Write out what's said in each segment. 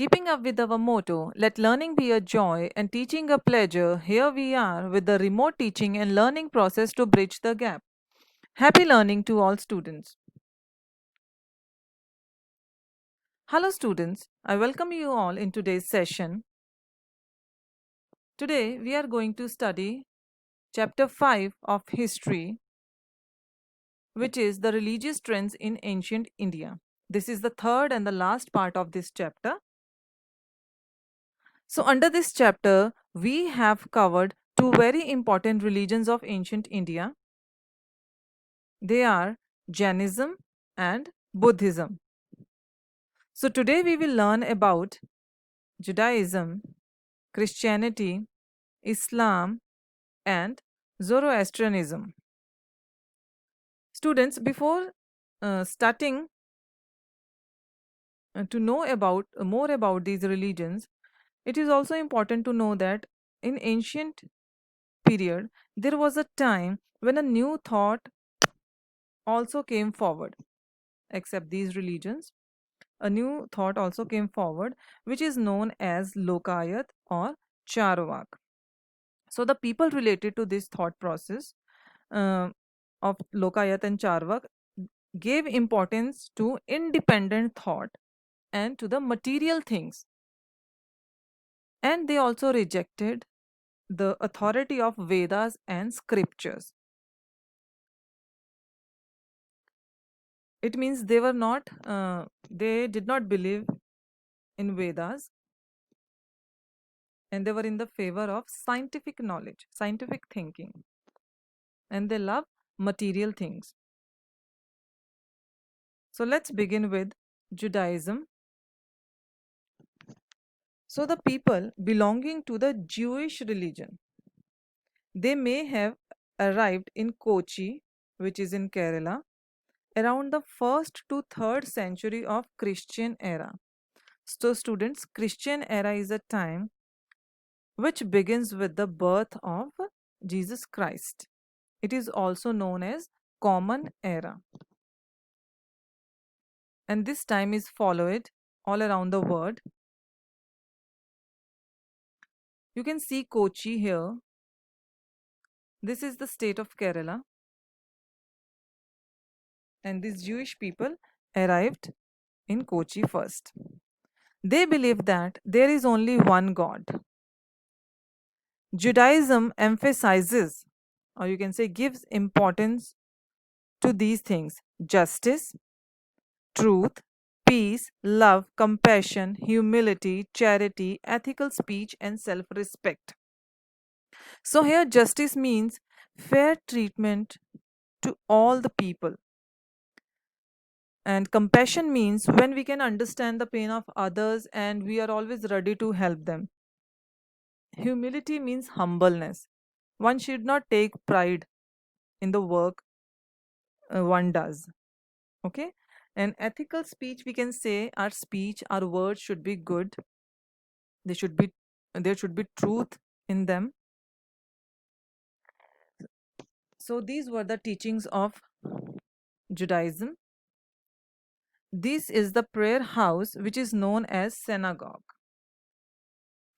Keeping up with our motto, let learning be a joy and teaching a pleasure, here we are with the remote teaching and learning process to bridge the gap. Happy learning to all students. Hello, students. I welcome you all in today's session. Today, we are going to study chapter 5 of history, which is the religious trends in ancient India. This is the third and the last part of this chapter. So, under this chapter, we have covered two very important religions of ancient India. They are Jainism and Buddhism. So, today we will learn about Judaism, Christianity, Islam, and Zoroastrianism. Students, before starting to know about more about these religions, it is also important to know that in ancient period there was a time when a new thought also came forward. Except these religions, a new thought also came forward, which is known as Lokayat or Charvak. So the people related to this thought process uh, of Lokayat and Charvak gave importance to independent thought and to the material things, and they also rejected the authority of Vedas and scriptures. It means they were not, they did not believe in Vedas, and they were in the favor of scientific knowledge, scientific thinking, and they love material things. So let's begin with Judaism. So the people belonging to the Jewish religion, they may have arrived in Kochi, which is in Kerala, around the 1st to 3rd century of Christian era. So students, Christian era is a time which begins with the birth of Jesus Christ. It is also known as Common Era. And this time is followed all around the world. You can see Kochi here. This is the state of Kerala. And these Jewish people arrived in Kochi first. They believe that there is only one God. Judaism emphasizes, or you can say gives importance to these things: justice, truth, peace, love, compassion, humility, charity, ethical speech, and self respect. So, here justice means fair treatment to all the people. And compassion means when we can understand the pain of others and we are always ready to help them. Humility means humbleness. One should not take pride in the work one does. Okay? And ethical speech, we can say our speech, our words should be good. They should be there should be truth in them. So these were the teachings of Judaism. This is the prayer house which is known as synagogue.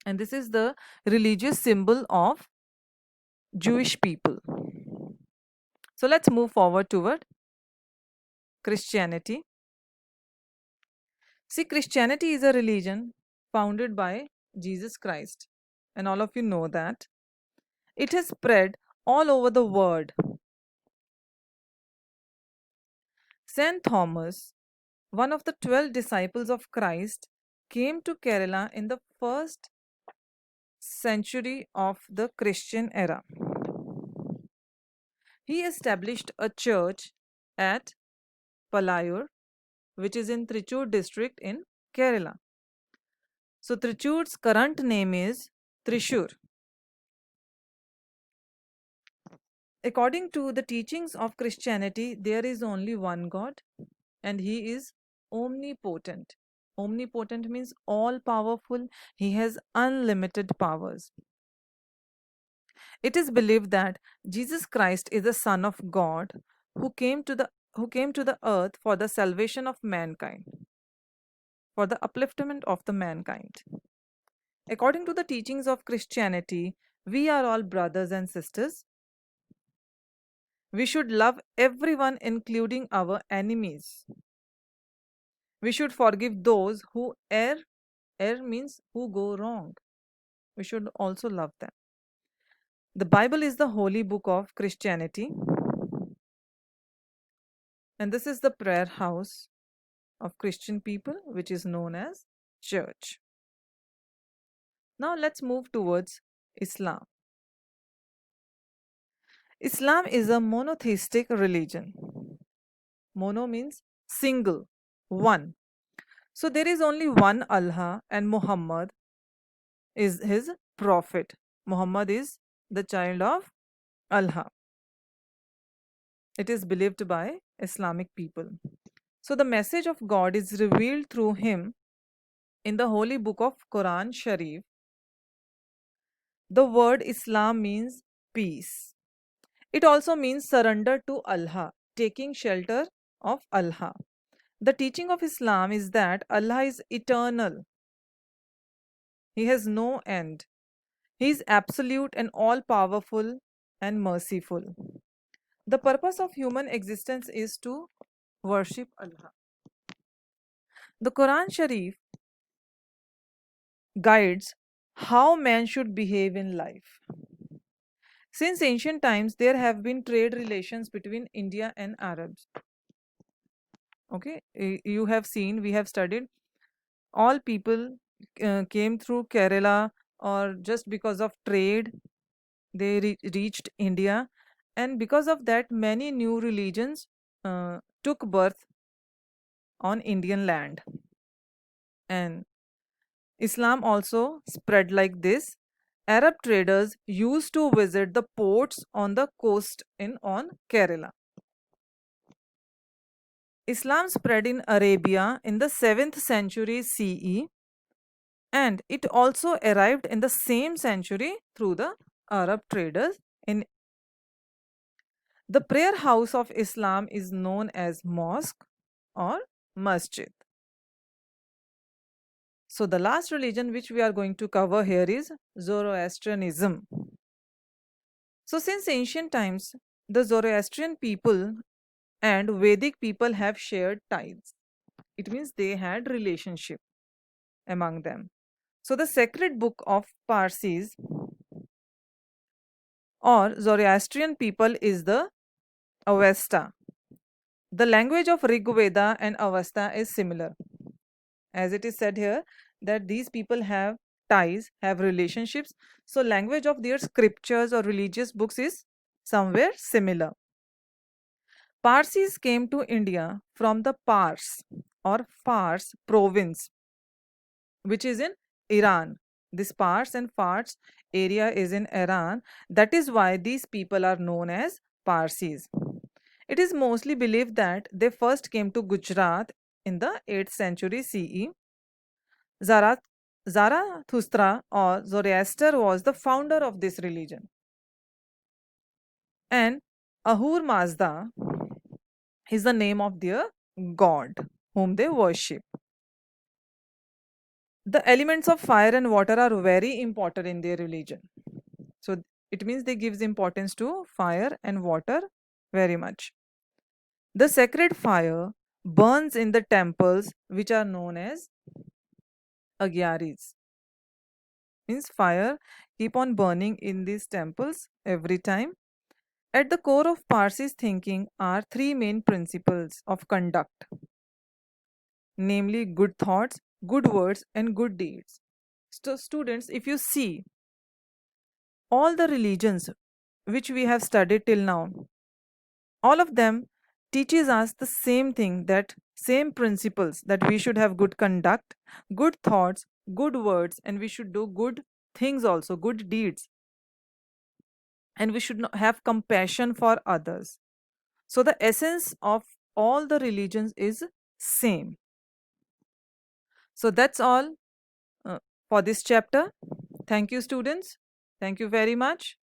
And this is the religious symbol of Jewish people. So let's move forward toward Christianity. See, Christianity is a religion founded by Jesus Christ. And all of you know that. It has spread all over the world. Saint Thomas, one of the 12 disciples of Christ, came to Kerala in the first century of the Christian era. He established a church at Palayur, which is in Trichur district in Kerala. So Trichur's current name is Trishur. According to the teachings of Christianity, there is only one God and He is omnipotent. Omnipotent means all powerful, He has unlimited powers. It is believed that Jesus Christ is the Son of God who came to the earth for the salvation of mankind. for the upliftment of the mankind. According to the teachings of Christianity, we are all brothers and sisters. We should love everyone, including our enemies. We should forgive those who err. Err means who go wrong. We should also love them. The Bible is the holy book of Christianity, and this is the prayer house of Christian people, which is known as church. Now let's move towards Islam. Islam is a monotheistic religion. Mono means single, one. So there is only one Allah, and Muhammad is his prophet. Muhammad is the child of Allah. It is believed by Islamic people. So the message of God is revealed through him in the holy book of Quran Sharif. The word Islam means peace. It also means surrender to Allah, taking shelter of Allah. The teaching of Islam is that Allah is eternal. He has no end. He is absolute and all powerful and merciful. The purpose of human existence is to worship Allah. The Quran Sharif guides how man should behave in life. Since ancient times, there have been trade relations between India and Arabs. Okay, you have seen, we have studied, all people came through Kerala, or just because of trade, they reached India, and because of that, many new religions took birth on Indian land. And Islam also spread like this. Arab traders used to visit the ports on the coast on Kerala. Islam spread in Arabia in the 7th century CE, and it also arrived in the same century through the Arab traders. In the prayer house of Islam is known as mosque or masjid. So the last religion which we are going to cover here is Zoroastrianism. So since ancient times, the Zoroastrian people and Vedic people have shared ties. It means they had relationship among them. So the sacred book of Parsis or Zoroastrian people is the Avesta. The language of Rig Veda and Avesta is similar. As it is said here that these people have ties, have relationships. So language of their scriptures or religious books is somewhere similar. Parsis came to India from the Pars or Fars province, which is in Iran. This Pars and Fars area is in Iran. That is why these people are known as Parsis. It is mostly believed that they first came to Gujarat in the 8th century CE. Zarathustra or Zoroaster was the founder of this religion. And Ahura Mazda is the name of their god whom they worship. The elements of fire and water are very important in their religion. So it means they gives importance to fire and water very much. The sacred fire burns in the temples which are known as agyaris. Means fire keep on burning in these temples every time. At the core of Parsis thinking are three main principles of conduct, namely good thoughts, good words, and good deeds. So, students, if you see all the religions which we have studied till now, all of them teaches us the same thing, that same principles, that we should have good conduct, good thoughts, good words, and we should do good things also, good deeds. And we should have compassion for others. So the essence of all the religions is same. So that's all for this chapter. Thank you, students. Thank you very much.